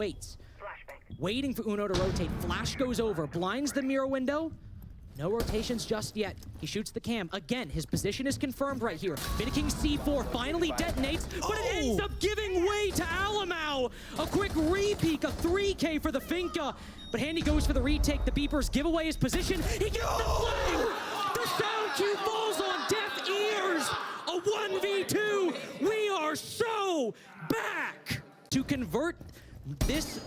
Waits. Waiting for Uno to rotate. Flash goes over, blinds the mirror window. No rotations just yet. He shoots the cam. Again, his position is confirmed right here. King C4 finally detonates, but it ends up giving way to Alamau. A quick re-peek, a 3K for the Finka. But Handy goes for the retake. The beepers give away his position. He gets the flame! The sound cue falls on deaf ears! A 1v2! We are so back! To convert this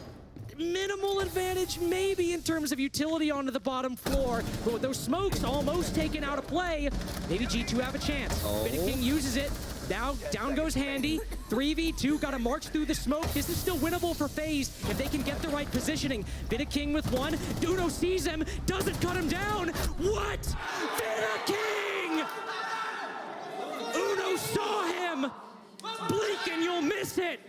minimal advantage, maybe in terms of utility onto the bottom floor, but with those smokes almost taken out of play, maybe G2 have a chance. King uses it. Now down goes Handy. 3v2, gotta march through the smoke. This is still winnable for FaZe if they can get the right positioning. King with one. Uno sees him, doesn't cut him down. What? King! Uno saw him! Blink and you'll miss it!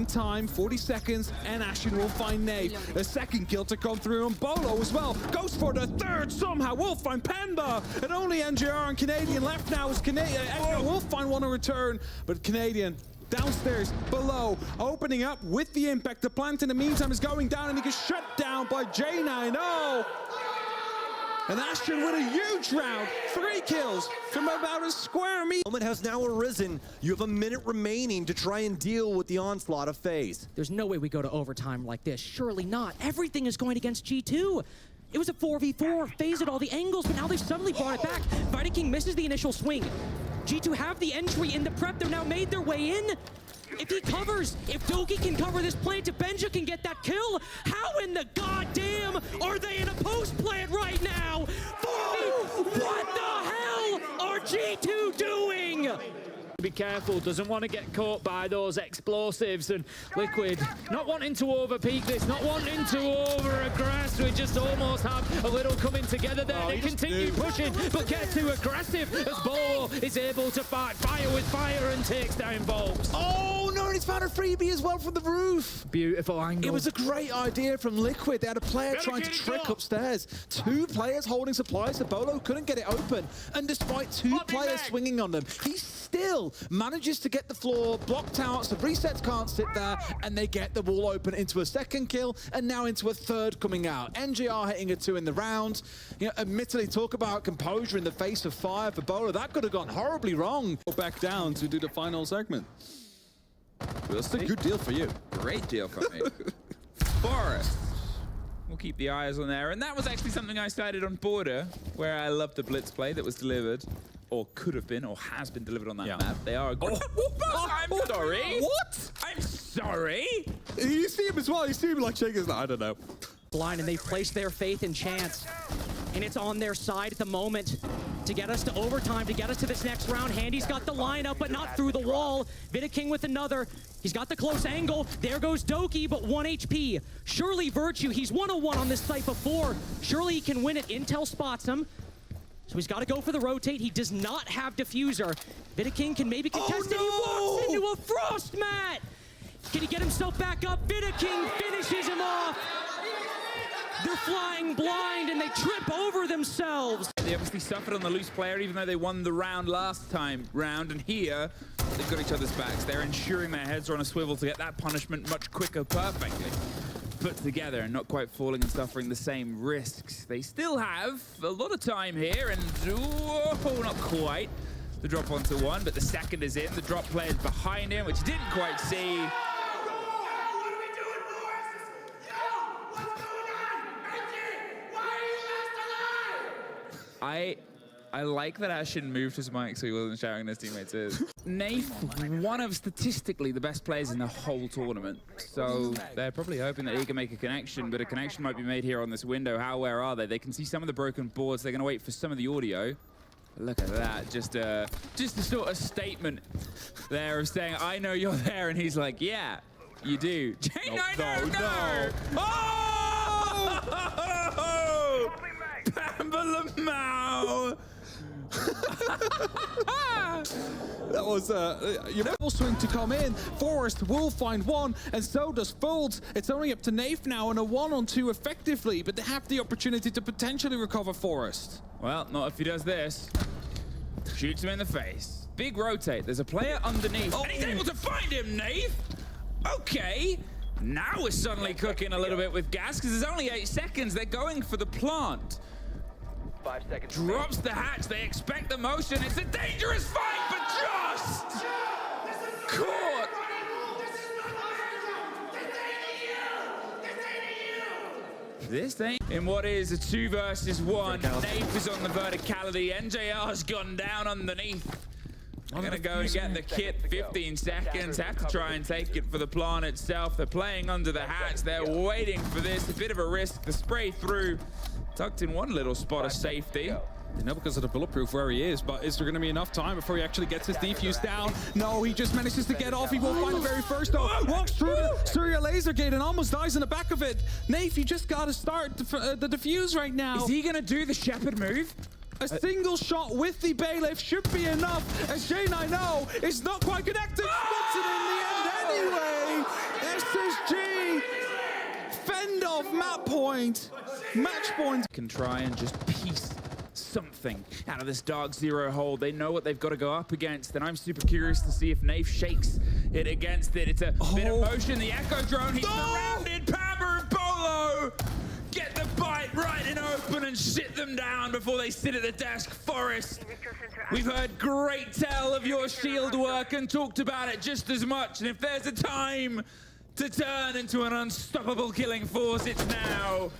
Time, 40 seconds, and Ashen will find Nate. A second kill to come through on Bolo as well. Goes for the third somehow. Will find Panda. And only NJR and Canadian left now as Canadian. Will find one in return, but Canadian downstairs, below, opening up with the impact. The plant in the meantime is going down and he gets shut down by J9. Oh! And Ashton with a huge round, 3 kills from about a square meter. Moment has now arisen. You have a minute remaining to try and deal with the onslaught of FaZe. There's no way we go to overtime like this. Surely not. Everything is going against G2. It was a 4v4, FaZe at all the angles, but now they've suddenly brought it back. King misses the initial swing. G2 have the entry in the prep. They've now made their way in. If he covers, if Doki can cover this plant, if Benja can get that kill, how in the goddamn are they in a post plant right now? What the hell are G2 doing? Be careful, doesn't want to get caught by those explosives, and Liquid not wanting to overpeak this, not wanting to over-aggress. We just almost have a little coming together there. They continue pushing, but get too aggressive as Bolo is able to fight fire with fire and takes down Volks. Oh no, and he's found a freebie as well from the roof. Beautiful angle. It was a great idea from Liquid. They had a player trying to trick upstairs. 2 players holding supplies, so Bolo couldn't get it open. And despite 2 players swinging on them, he still manages to get the floor blocked out, so resets can't sit there, and they get the wall open into a second kill, and now into a third coming out. NGR hitting a 2 in the round. You know, admittedly, talk about composure in the face of fire for Bolo. That could have gone horribly wrong. Back down to do the final segment. That's a good deal for you. Great deal for me. Forest. We'll keep the eyes on there. And that was actually something I started on Border, where I loved the blitz play that was delivered, or could have been, or has been delivered on that map. They are a good... I'm sorry. What? I'm sorry. You see him as well. You see him like shaking his... I don't know. Blind, and they've placed their faith in chance. And it's on their side at the moment to get us to overtime, to get us to this next round. Handy's got the lineup, but not through the wall. King with another. He's got the close angle. There goes Doki, but 1 HP. Surely Virtue, he's 101 on this site before. Surely he can win it. Intel spots him. So he's got to go for the rotate. He does not have diffuser. King can maybe contest it. He walks into a frost mat. Can he get himself back up? King finishes him off. They're flying blind and they trip over themselves. They obviously suffered on the loose player, even though they won the round last time round. And here, they've got each other's backs. They're ensuring their heads are on a swivel to get that punishment much quicker, perfectly put together, and not quite falling and suffering the same risks. They still have a lot of time here, and oh, not quite. The drop onto one, but the second is in. The drop player's behind him, which you didn't quite see. I like that Ashen moved his mic so he wasn't shouting his teammates' ears. Nath, one of statistically the best players in the whole tournament. So they're probably hoping that he can make a connection, but a connection might be made here on this window. Where are they? They can see some of the broken boards. They're going to wait for some of the audio. Look at that, just a sort of statement there of saying, I know you're there, and he's like, yeah, you do. No. Oh! Pambalamau! That was a swing to come in. Forest will find one, and so does Folds. It's only up to Nath now, and a 1-on-2 effectively, but they have the opportunity to potentially recover Forest. Well, not if he does this. Shoots him in the face. Big rotate. There's a player underneath. And he's able to find him, Nath! Okay. Now we're suddenly cooking a little bit with gas because there's only 8 seconds. They're going for the plant. 5 seconds. Drops the hatch. They expect the motion. It's a dangerous fight, but just caught. This thing in what is a 2 versus 1. Nafe is on the verticality. NJR's gone down underneath. I'm gonna go and get the kit. 15 seconds. Have to try and take it for the plant itself. They're playing under the hatch. They're waiting for this. A bit of a risk. The spray through. Tucked in one little spot of safety. You know, because of the bulletproof where he is, but is there going to be enough time before he actually gets his defuse down? No, he just manages to get off. He won't find the very first though. Walks through the Surya laser gate and almost dies in the back of it. Nafe, you just got to start the defuse right now. Is he gonna do the Shepherd move? A single shot with the bailiff should be enough, as J9 know is not quite connected. Puts it in the end anyway. SSG fend off map point, match point. Can try and just piece something out of this Dark Zero hold. They know what they've got to go up against, and I'm super curious to see if Nafe shakes it against it. It's a bit of motion. The Echo drone, he's surrounded. Pamber and Bolo get the bite right and open and sit them down before they sit at the desk. Forest, we've heard great tell of your shield work and talked about it just as much, and if there's a time to turn into an unstoppable killing force, it's now.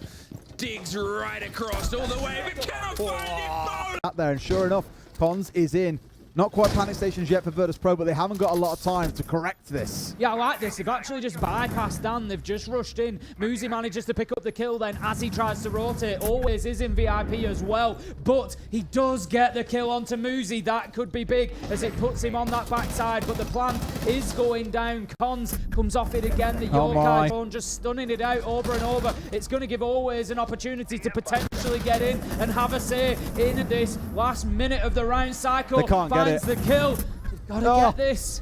Digs right across all the way, but cannot find it. Out there, and sure enough, Cons is in. Not quite panic stations yet for Virtus Pro, but they haven't got a lot of time to correct this. Yeah, I like this. They've actually just bypassed Dan. They've just rushed in. Muzi manages to pick up the kill then as he tries to rotate. Always is in VIP as well, but he does get the kill onto Muzi. That could be big as it puts him on that backside, but the plan is going down. Cons comes off it again. The Yokai drone just stunning it out over and over. It's going to give Always an opportunity to potentially get in and have a say in this last minute of the round cycle. They can't get the kill. They've got to get this.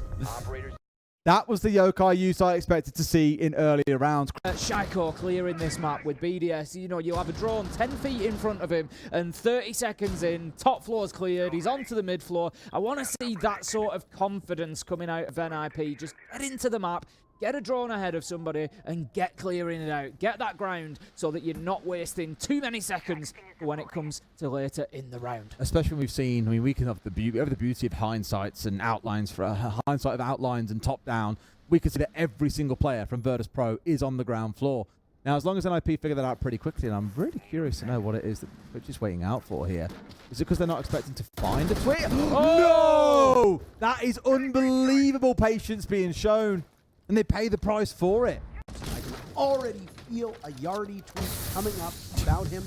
That was the yokai use I expected to see in earlier rounds. Shaiko clearing this map with BDS. You know, you'll have a drone 10 feet in front of him and 30 seconds in, top floor's cleared, he's onto the mid floor. I want to see that sort of confidence coming out of NIP. Just get into the map, get a drone ahead of somebody and get clearing it out. Get that ground so that you're not wasting too many seconds when it comes to later in the round. Especially when we've seen, I mean, we can have the beauty of hindsights and outlines for hindsight of outlines and top down. We can see that every single player from Virtus Pro is on the ground floor. Now, as long as NIP figure that out pretty quickly, and I'm really curious to know what it is that we're just waiting out for here. Is it because they're not expecting to find a tweet? Oh! No! That is unbelievable patience being shown. And they pay the price for it. I can already feel a Yardy tweet coming up about him.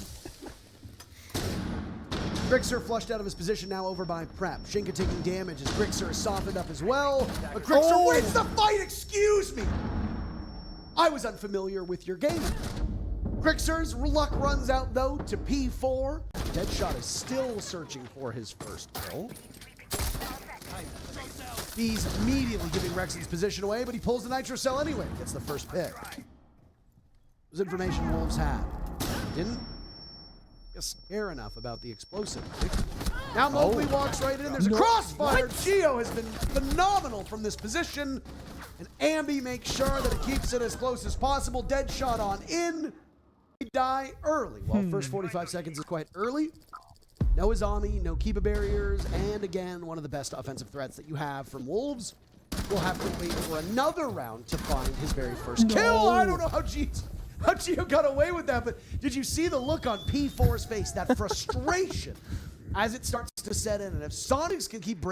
Grixer flushed out of his position now over by Prep. Shinka taking damage as Grixer is softened up as well. But Grixer wins the fight, excuse me! I was unfamiliar with your game. Grixer's luck runs out though to P4. Deadshot is still searching for his first kill. He's immediately giving Rexon's position away, but he pulls the Nitro Cell anyway. Gets the first pick. It was information Wolves had. Didn't care enough about the explosive. Now Mowgli walks right in. There's a crossfire. Geo has been phenomenal from this position. And Ambi makes sure that it keeps it as close as possible. Deadshot on in. He die early. Well, first 45 seconds is quite early. No Izami, no Kiba barriers, and again, one of the best offensive threats that you have from Wolves. We'll have to wait for another round to find his very first kill. I don't know how Gio got away with that, but did you see the look on P4's face, that frustration as it starts to set in? And if Sonics can keep